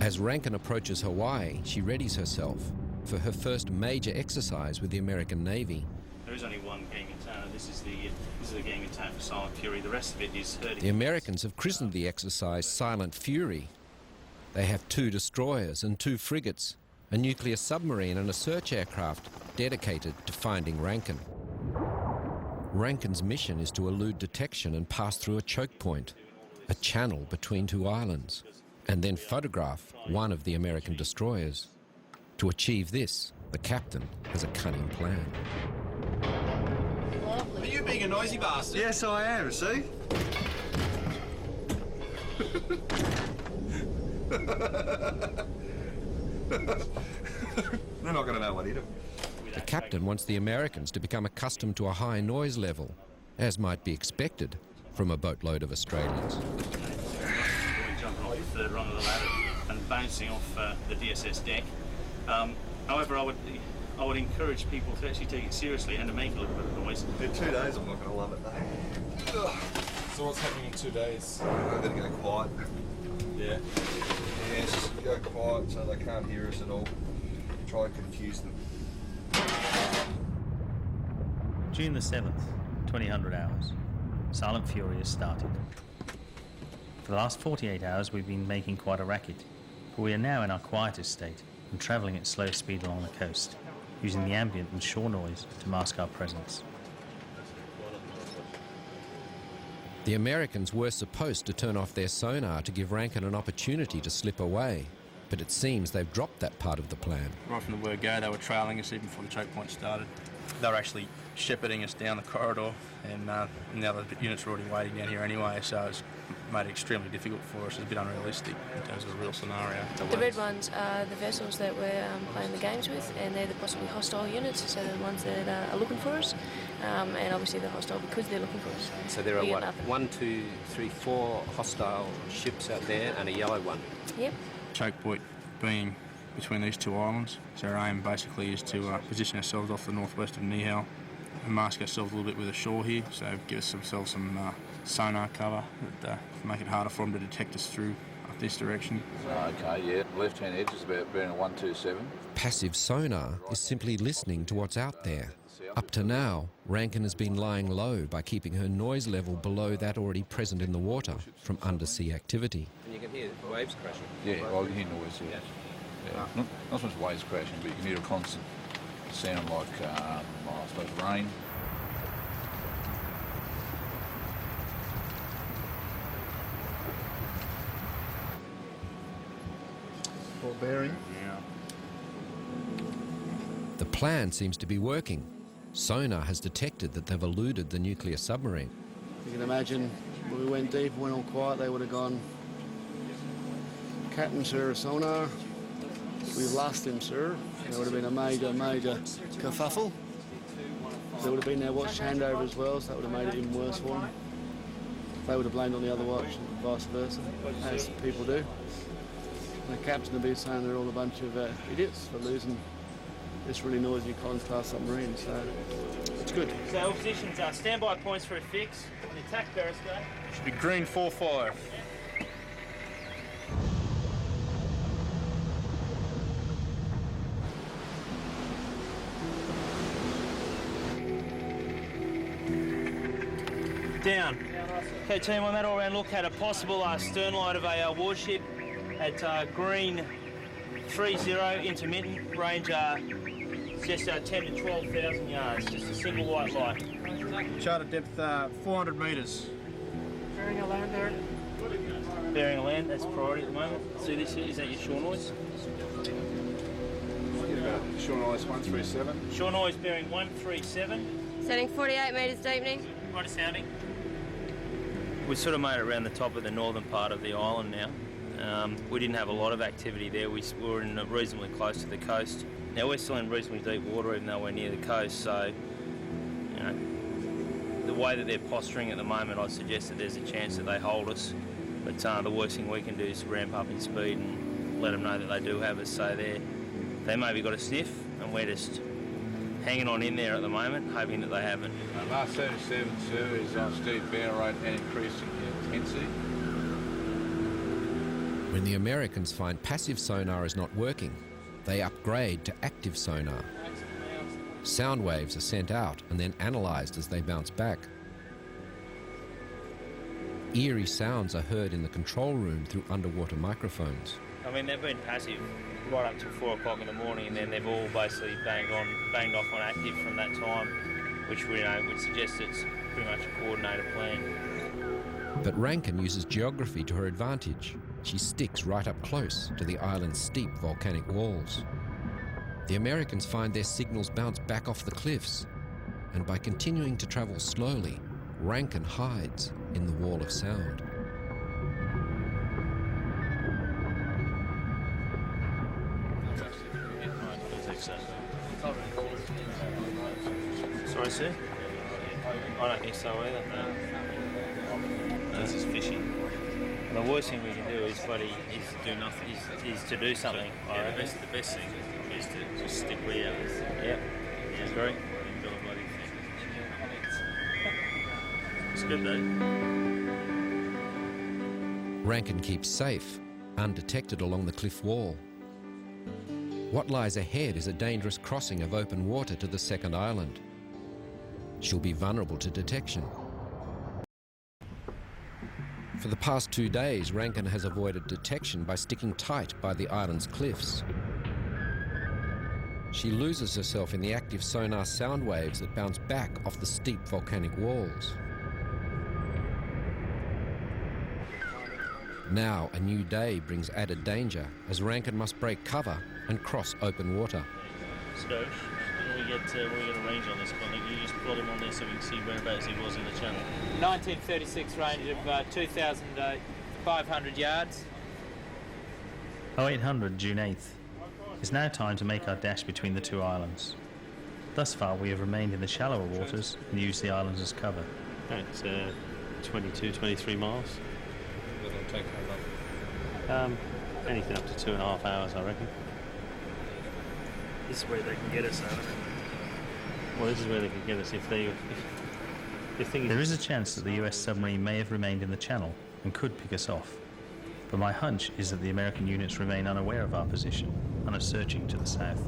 As Rankin approaches Hawaii, she readies herself for her first major exercise with the American Navy. There is only one gang in town, and this is the gang in town for Silent Fury. The rest of it is herding. The Americans have christened the exercise Silent Fury. They have 2 destroyers and 2 frigates, a nuclear submarine and a search aircraft dedicated to finding Rankin. Rankin's mission is to elude detection and pass through a choke point, a channel between 2 islands, and then photograph one of the American destroyers. To achieve this, the captain has a cunning plan. Are you being a noisy bastard? Yes, I am, see? They're not going to know what hit them. The captain wants the Americans to become accustomed to a high noise level, as might be expected from a boatload of Australians. Jumping off the 3rd rung of the ladder and bouncing off the DSS deck. However, I would encourage people to actually take it seriously and to make a little bit of noise. In 2 days, I'm not going to love it, though. So what's happening in 2 days? I'm going to go quiet. Yeah. Yes, go quiet so they can't hear us at all. Try and confuse them. June the 7th, 2000 hours. Silent Fury has started. For the last 48 hours we've been making quite a racket, but we are now in our quietest state and travelling at slow speed along the coast, using the ambient and shore noise to mask our presence. The Americans were supposed to turn off their sonar to give Rankin an opportunity to slip away, but it seems they've dropped that part of the plan. Right from the word go, they were trailing us even before the choke point started. They were actually shepherding us down the corridor, and the other units were already waiting down here anyway, so it's made it extremely difficult for us. It's a bit unrealistic in terms of a real scenario. The red ones are the vessels that we're playing the games with, and they're the possibly hostile units, so they're the ones that are looking for us, and obviously they're hostile because they're looking for us. So there are what, 1, 2, 3, 4 hostile ships out there and a yellow one? Yep. Choke point being between these 2 islands, so our aim basically is to position ourselves off the northwest of Nihal and mask ourselves a little bit with the shore here, so give ourselves some sonar cover that make it harder for them to detect us through up this direction. Okay, yeah. Left-hand edge is about being a 127. Passive sonar is simply listening to what's out there. Up to now, Rankin has been lying low by keeping her noise level below that already present in the water from undersea activity. And you can hear the waves crashing. Yeah, well, you hear noise, yeah. Not so much waves crashing, but you can hear a constant sound like, I suppose, rain. Ball bearing. Yeah. The plan seems to be working. Sonar has detected that they've eluded the nuclear submarine. You can imagine when we went deep, went all quiet, they would have gone, Captain, sir, sonar. We've lost him, sir. There would have been a major kerfuffle. There would have been their watch handover as well, so that would have made it even worse for them. They would have blamed on the other watch and vice versa, as people do. And the captain would be saying they're all a bunch of idiots for losing this really noisy Collins-class submarine, so it's good. So our positions are standby points for a fix. The attack periscope Should be green 4-5. down. Okay, team, on that all-round look, had a possible stern light of a warship at green 30 intermittent, range just 10 to 12,000 yards, just a single white light. Charter depth 400 metres. Bearing a land there. Bearing a land, that's priority at the moment. See this here, is that your shore noise? Shore noise 137. Shore noise bearing 137. Setting 48 metres deepening. Right sounding. We sort of made it around the top of the northern part of the island now. We didn't have a lot of activity there. We were reasonably close to the coast. Now we're still in reasonably deep water even though we're near the coast, so you know, the way that they're posturing at the moment, I'd suggest that there's a chance that they hold us. But the worst thing we can do is ramp up in speed and let them know that they do have us. So they maybe got a sniff and we're just hanging on in there at the moment, hoping that they haven't. Last 37, sir, is on steady bear rate and increasing intensity. When the Americans find passive sonar is not working, they upgrade to active sonar. Sound waves are sent out and then analysed as they bounce back. Eerie sounds are heard in the control room through underwater microphones. I mean, they've been passive right up till 4 o'clock in the morning, and then they've all basically banged off on active from that time, which we know would suggest it's pretty much a coordinated plan. But Rankin uses geography to her advantage. She sticks right up close to the island's steep volcanic walls. The Americans find their signals bounce back off the cliffs, and by continuing to travel slowly, Rankin hides in the wall of sound. Sorry, sir? I don't think so either. No. This is fishing. The worst thing we can do is do nothing. Is to do something. Yeah, the best thing is to just stick where you are. Yep. Yeah, agree. Build a bloody thing. It's good though. Rankin keeps safe, undetected along the cliff wall. What lies ahead is a dangerous crossing of open water to the second island. She'll be vulnerable to detection. For the past 2 days, Rankin has avoided detection by sticking tight by the island's cliffs. She loses herself in the active sonar sound waves that bounce back off the steep volcanic walls. Now, a new day brings added danger as Rankin must break cover and cross open water. Scope, when we get a range on this one, you just plot him on there so we can see whereabouts he was in the channel. 1936 range of 2,500 yards. 0800 June 8th. It's now time to make our dash between the two islands. Thus far we have remained in the shallower waters and used the islands as cover. That's 22, 23 miles. That'll take how long? Anything up to 2.5 hours, I reckon. This is where they can get us, Well, this is where they can get us if they... There is a chance that the US submarine may have remained in the channel and could pick us off. But my hunch is that the American units remain unaware of our position and are searching to the south.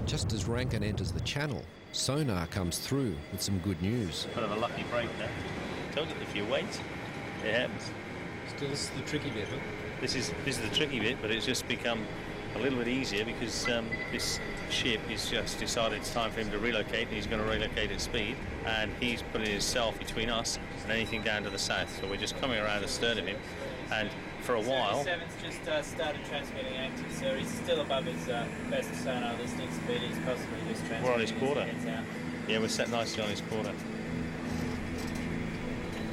Just as Rankin enters the channel, sonar comes through with some good news. Kind of a lucky break there. I told you, if you wait, it happens. Still, this is the tricky bit, huh? This is the tricky bit, but it's just become a little bit easier because this ship has just decided it's time for him to relocate, and he's going to relocate at speed, and he's putting himself between us and anything down to the south. So we're just coming around astern of him, and for a while... 77's just started transmitting active, so he's still above his best sonar listing speed. He's possibly just transmitting. We're on his quarter. Yeah, we're set nicely on his quarter.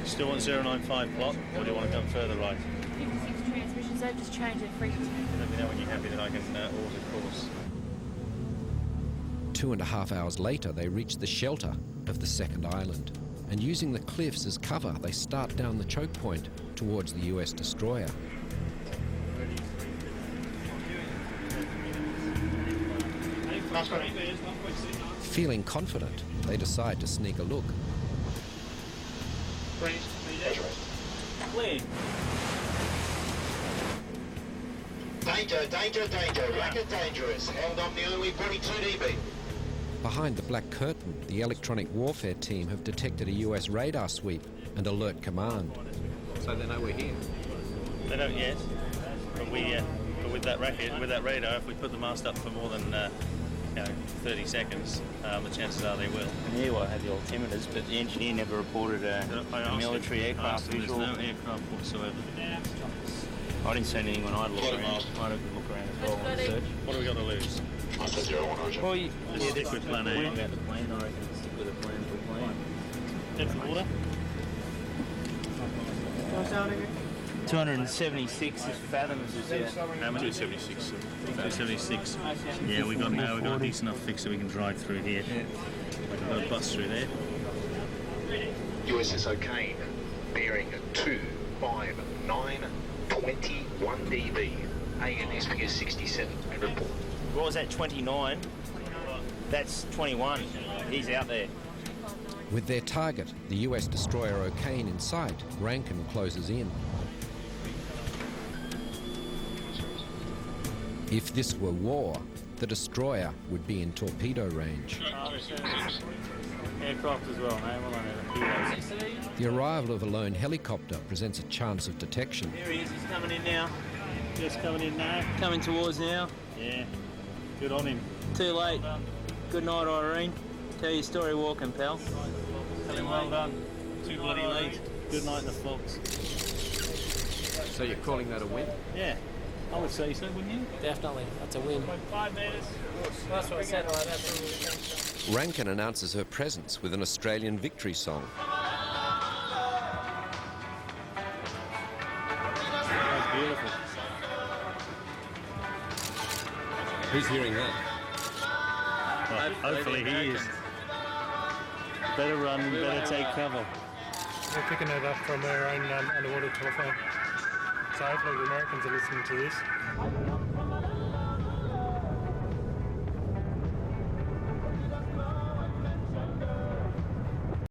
Still want 095 plot, or do you want to come further right? 56 transmissions, they've just changed their frequency. Let me know when you're happy that I can alter course. 2.5 hours later, they reach the shelter of the second island. And using the cliffs as cover, they start down the choke point towards the US destroyer. Feeling confident, they decide to sneak a look. Lead. Danger, danger, danger. Racket dangerous. Held on nearly 42 dB. Behind the black curtain, the electronic warfare team have detected a US radar sweep and alert command. So they know we're here? They don't yet, but with that radar, if we put the mast up for more than 30 seconds, the chances are they will. And here I had the altimeters, but the engineer never reported a military aircraft visual. There's no aircraft whatsoever. I didn't see anything when I looked around. I had a good look around as well on the search. What have we got to lose? Well, yeah, stick with plan A. We'll about the plane, I reckon. Stick with the plan for the plane. Depth of water? 276 fathoms is it? How many? 276. 276. Yeah, we got a decent enough fix so we can drive through here. We've got a bus through there. USS O'Kane, bearing 259, 21 dB. ANSP is 67. And report. What was that, 29? That's 21. He's out there. With their target, the US destroyer O'Kane, in sight, Rankin closes in. If this were war, the destroyer would be in torpedo range. Aircraft as well, naval and torpedoes. The arrival of a lone helicopter presents a chance of detection. Here he is, he's coming in now. Just coming in now. Coming towards now. Yeah, good on him. Too late. Good night, Irene. Tell your story walking, pal. Tell him well done. Too bloody late. Good night, the Fox. So you're calling that a win? Yeah, I would say so, wouldn't you? Definitely, that's a win. 5 metres. That's what I said like that. Rankin announces her presence with an Australian victory song. That's beautiful. Who's hearing that? Well, hopefully he is. Better run, better take cover. We're picking it up from our own underwater telephone. So hopefully the Americans are listening to this.